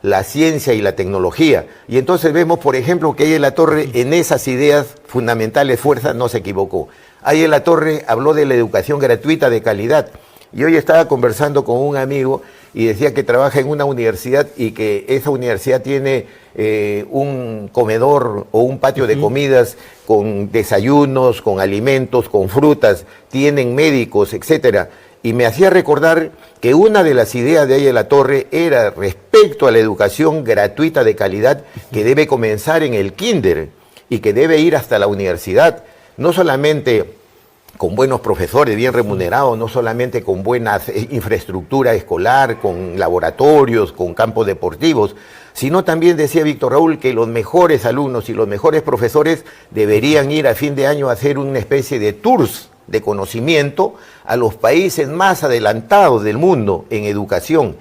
la ciencia y la tecnología. Y entonces vemos, por ejemplo, que Aya de la Torre en esas ideas fundamentales, fuerza, no se equivocó. Aya de la Torre habló de la educación gratuita de calidad. Y hoy estaba conversando con un amigo y decía que trabaja en una universidad y que esa universidad tiene un comedor o un patio de comidas con desayunos, con alimentos, con frutas, tienen médicos, etcétera. Y me hacía recordar que una de las ideas de Aya de la Torre era respecto a la educación gratuita de calidad que debe comenzar en el kinder y que debe ir hasta la universidad, no solamente con buenos profesores bien remunerados, no solamente con buena infraestructura escolar, con laboratorios, con campos deportivos, sino también, decía Víctor Raúl, que los mejores alumnos y los mejores profesores deberían ir a fin de año a hacer una especie de tours de conocimiento a los países más adelantados del mundo en educación.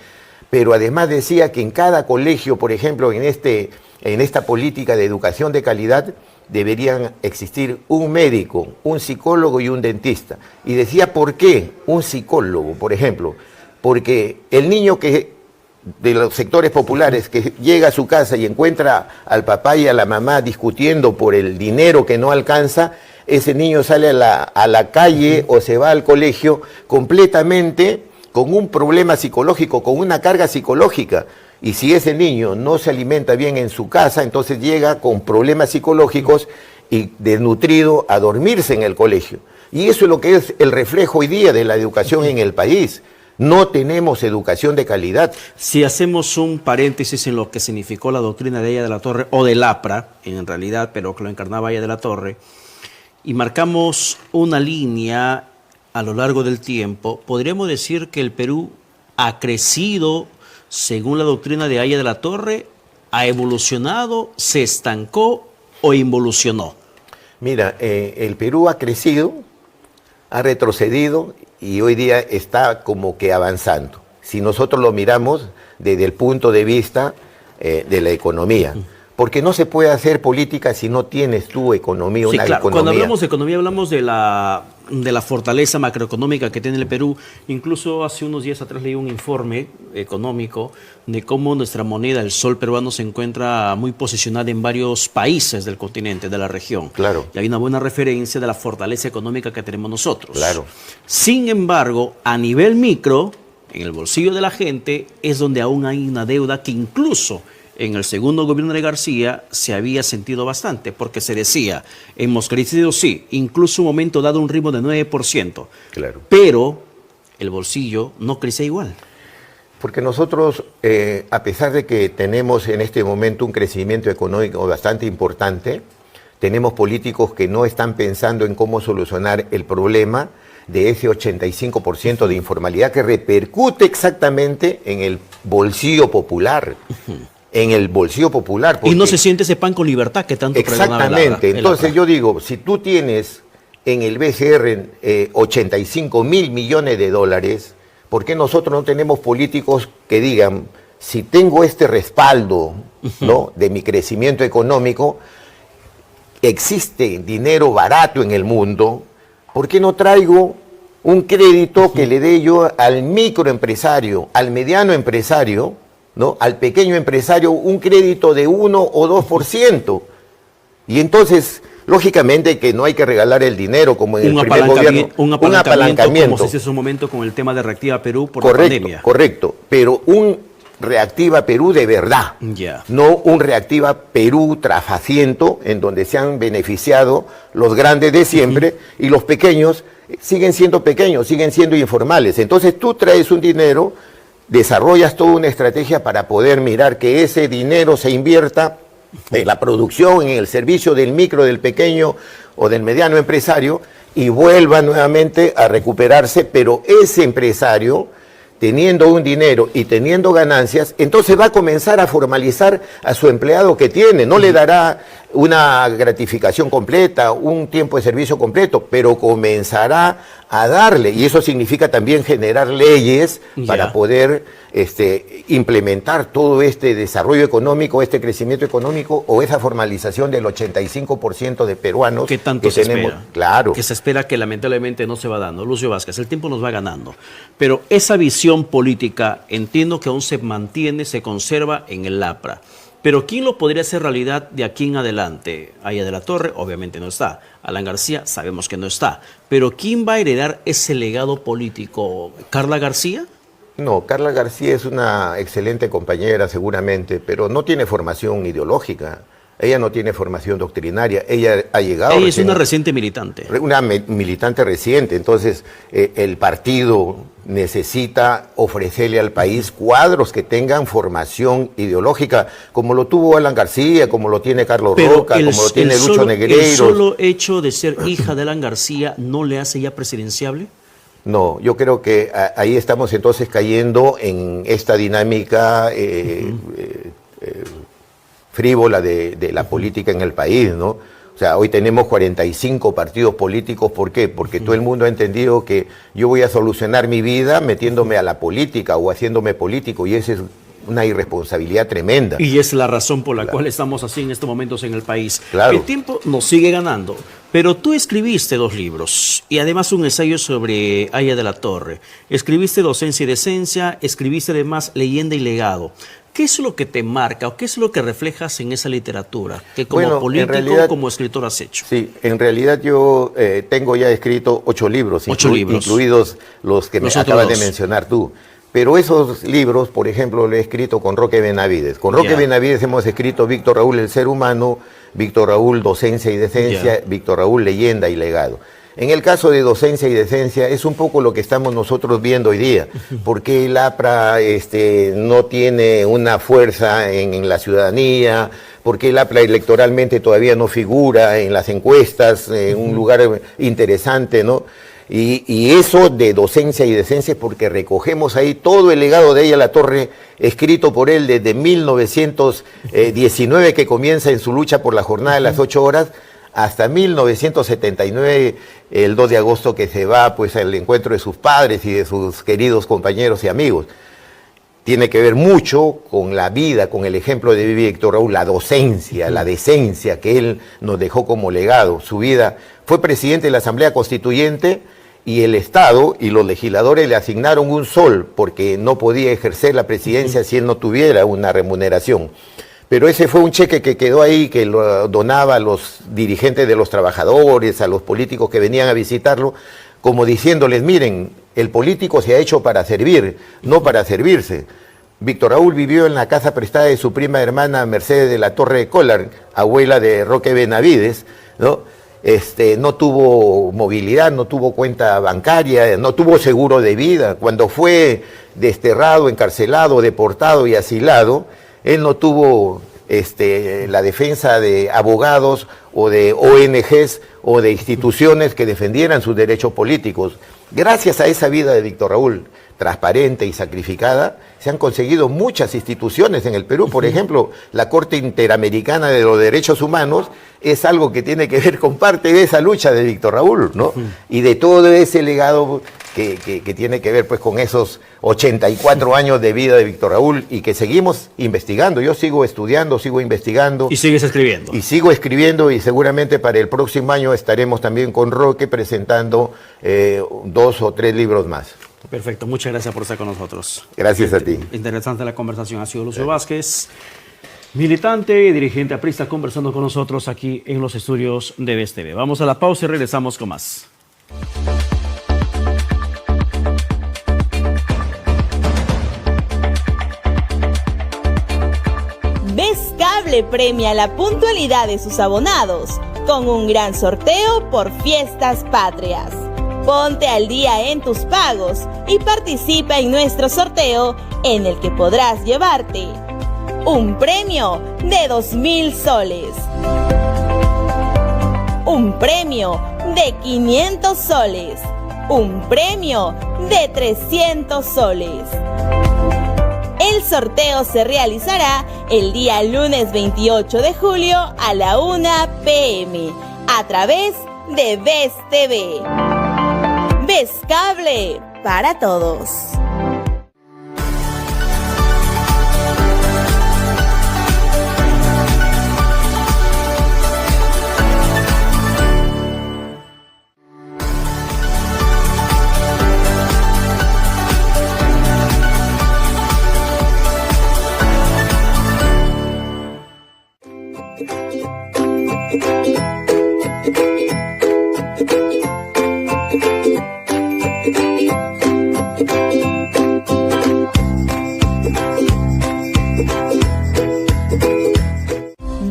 Pero además decía que en cada colegio, por ejemplo, en esta política de educación de calidad, deberían existir un médico, un psicólogo y un dentista. Y decía, ¿por qué un psicólogo, por ejemplo? Porque el niño de los sectores populares que llega a su casa y encuentra al papá y a la mamá discutiendo por el dinero que no alcanza, ese niño sale a la calle o se va al colegio completamente con un problema psicológico, con una carga psicológica. Y si ese niño no se alimenta bien en su casa, entonces llega con problemas psicológicos y desnutrido a dormirse en el colegio. Y eso es lo que es el reflejo hoy día de la educación en el país. No tenemos educación de calidad. Si hacemos un paréntesis en lo que significó la doctrina de Aya de la Torre, o del APRA, en realidad, pero que lo encarnaba Aya de la Torre, y marcamos una línea a lo largo del tiempo, podríamos decir que el Perú ha crecido según la doctrina de Aya de la Torre, ha evolucionado, se estancó o involucionó. Mira, el Perú ha crecido, ha retrocedido y hoy día está como que avanzando. Si nosotros lo miramos desde el punto de vista de la economía. Porque no se puede hacer política si no tienes tu economía, sí, una claro. economía. Cuando hablamos de economía hablamos de la fortaleza macroeconómica que tiene el Perú. Incluso hace unos días atrás leí un informe económico de cómo nuestra moneda, el sol peruano, se encuentra muy posicionada en varios países del continente, de la región. Claro. Y hay una buena referencia de la fortaleza económica que tenemos nosotros. Claro. Sin embargo, a nivel micro, en el bolsillo de la gente, es donde aún hay una deuda que incluso en el segundo gobierno de García se había sentido bastante, porque se decía, hemos crecido, sí, incluso un momento dado un ritmo de 9%, claro, pero el bolsillo no crece igual. Porque nosotros, a pesar de que tenemos en este momento un crecimiento económico bastante importante, tenemos políticos que no están pensando en cómo solucionar el problema de ese 85% de informalidad que repercute exactamente en el bolsillo popular. En el bolsillo popular. Y no se siente ese pan con libertad que tanto exactamente. Entonces yo digo, si tú tienes en el BCR 85 mil millones de dólares, ¿por qué nosotros no tenemos políticos que digan, si tengo este respaldo, ¿no?, de mi crecimiento económico, existe dinero barato en el mundo, ¿por qué no traigo un crédito que le dé yo al microempresario, al mediano empresario, ¿no?, al pequeño empresario, un crédito de 1 o 2%? Y entonces, lógicamente que no hay que regalar el dinero como en el primer gobierno. Un apalancamiento, como se hizo en su momento con el tema de Reactiva Perú por la pandemia. Correcto, pero un Reactiva Perú de verdad, no un Reactiva Perú trafaciento en donde se han beneficiado los grandes de siempre y los pequeños siguen siendo pequeños, siguen siendo informales. Entonces tú traes un dinero, desarrollas toda una estrategia para poder mirar que ese dinero se invierta en la producción, en el servicio del micro, del pequeño o del mediano empresario y vuelva nuevamente a recuperarse, pero ese empresario, teniendo un dinero y teniendo ganancias, entonces va a comenzar a formalizar a su empleado que tiene, no le dará una gratificación completa, un tiempo de servicio completo, pero comenzará a darle, y eso significa también generar leyes para poder implementar todo este desarrollo económico, este crecimiento económico o esa formalización del 85% de peruanos que tanto que se tenemos. Espera. Claro. Que se espera, que lamentablemente no se va dando. Lucio Vázquez, el tiempo nos va ganando, pero esa visión política entiendo que aún se mantiene, se conserva en el APRA. Pero ¿quién lo podría hacer realidad de aquí en adelante? Aya de la Torre, obviamente no está. Alan García, sabemos que no está. Pero ¿quién va a heredar ese legado político? ¿Carla García? No, Carla García es una excelente compañera seguramente, pero no tiene formación ideológica. Ella no tiene formación doctrinaria. Ella ha llegado... Ella es una reciente militante. Una militante reciente. Entonces, el partido necesita ofrecerle al país cuadros que tengan formación ideológica, como lo tuvo Alan García, como lo tiene Carlos Roca, como lo tiene Lucho Negreiros. ¿El solo hecho de ser hija de Alan García no le hace ya presidenciable? No, yo creo que ahí estamos entonces cayendo en esta dinámica frívola de la política en el país, ¿no? O sea, hoy tenemos 45 partidos políticos. ¿Por qué? Porque todo el mundo ha entendido que yo voy a solucionar mi vida metiéndome a la política o haciéndome político, y esa es una irresponsabilidad tremenda. Y es la razón por la cual estamos así en estos momentos en el país. Claro. El tiempo nos sigue ganando, pero tú escribiste 2 libros y además un ensayo sobre Aya de la Torre. Escribiste Docencia y Decencia, escribiste además Leyenda y Legado. ¿Qué es lo que te marca o qué es lo que reflejas en esa literatura que como político, como escritor has hecho? Sí, en realidad yo tengo ya escrito 8 libros, incluidos los que me acabas de mencionar tú. Pero esos libros, por ejemplo, lo he escrito con Roque Benavides. Con Roque Benavides hemos escrito Víctor Raúl, el ser humano, Víctor Raúl, Docencia y Decencia, Víctor Raúl, Leyenda y Legado. En el caso de Docencia y Decencia es un poco lo que estamos nosotros viendo hoy día, porque el APRA no tiene una fuerza en la ciudadanía, porque el APRA electoralmente todavía no figura en las encuestas, en un lugar interesante, ¿no? Y eso de Docencia y Decencia es porque recogemos ahí todo el legado de Aya de la Torre, escrito por él desde 1919, que comienza en su lucha por la jornada de las 8 horas, hasta 1979, el 2 de agosto, que se va pues al encuentro de sus padres y de sus queridos compañeros y amigos. Tiene que ver mucho con la vida, con el ejemplo de Víctor Raúl, la docencia, la decencia que él nos dejó como legado. Su vida, fue presidente de la Asamblea Constituyente, y el Estado y los legisladores le asignaron un sol porque no podía ejercer la presidencia si él no tuviera una remuneración. Pero ese fue un cheque que quedó ahí, que lo donaba a los dirigentes de los trabajadores, a los políticos que venían a visitarlo, como diciéndoles, miren, el político se ha hecho para servir, no para servirse. Víctor Raúl vivió en la casa prestada de su prima hermana Mercedes de la Torre de Collar, abuela de Roque Benavides, ¿no? No tuvo movilidad, no tuvo cuenta bancaria, no tuvo seguro de vida. Cuando fue desterrado, encarcelado, deportado y asilado, él no tuvo la defensa de abogados o de ONGs o de instituciones que defendieran sus derechos políticos. Gracias a esa vida de Víctor Raúl, transparente y sacrificada, se han conseguido muchas instituciones en el Perú. Por ejemplo, la Corte Interamericana de los Derechos Humanos es algo que tiene que ver con parte de esa lucha de Víctor Raúl, ¿no? Y de todo ese legado que tiene que ver pues con esos 84 años de vida de Víctor Raúl, y que seguimos investigando. Yo sigo estudiando, sigo investigando. Y sigues escribiendo. Y sigo escribiendo, y seguramente para el próximo año estaremos también con Roque presentando 2 o 3 libros más. Perfecto, muchas gracias por estar con nosotros. Gracias a ti. Interesante la conversación. Ha sido Lucio Vázquez, militante y dirigente aprista, conversando con nosotros aquí en los estudios de BES TV. Vamos a la pausa y regresamos con más. BES Cable premia la puntualidad de sus abonados con un gran sorteo por Fiestas Patrias. Ponte al día en tus pagos y participa en nuestro sorteo, en el que podrás llevarte un premio de 2.000 soles, un premio de 500 soles, un premio de 300 soles. El sorteo se realizará el día lunes 28 de julio a la 1 p.m. a través de BES TV. Ves Cable para todos.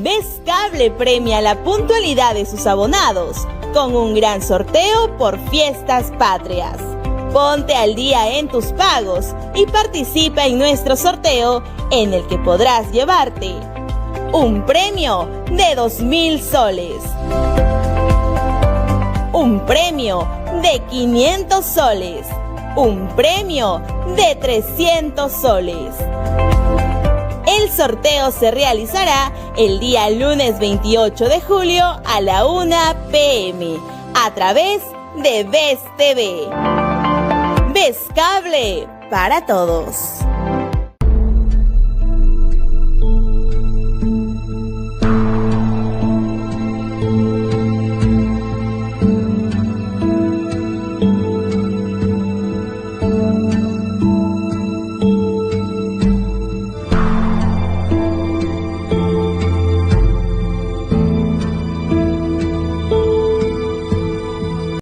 Ves Cable premia la puntualidad de sus abonados con un gran sorteo por Fiestas Patrias. Ponte al día en tus pagos y participa en nuestro sorteo en el que podrás llevarte un premio de 2.000 soles, un premio de 500 soles, un premio de 300 soles. El sorteo se realizará el día lunes 28 de julio a la 1 p.m. a través de Ves TV. Ves Cable para todos.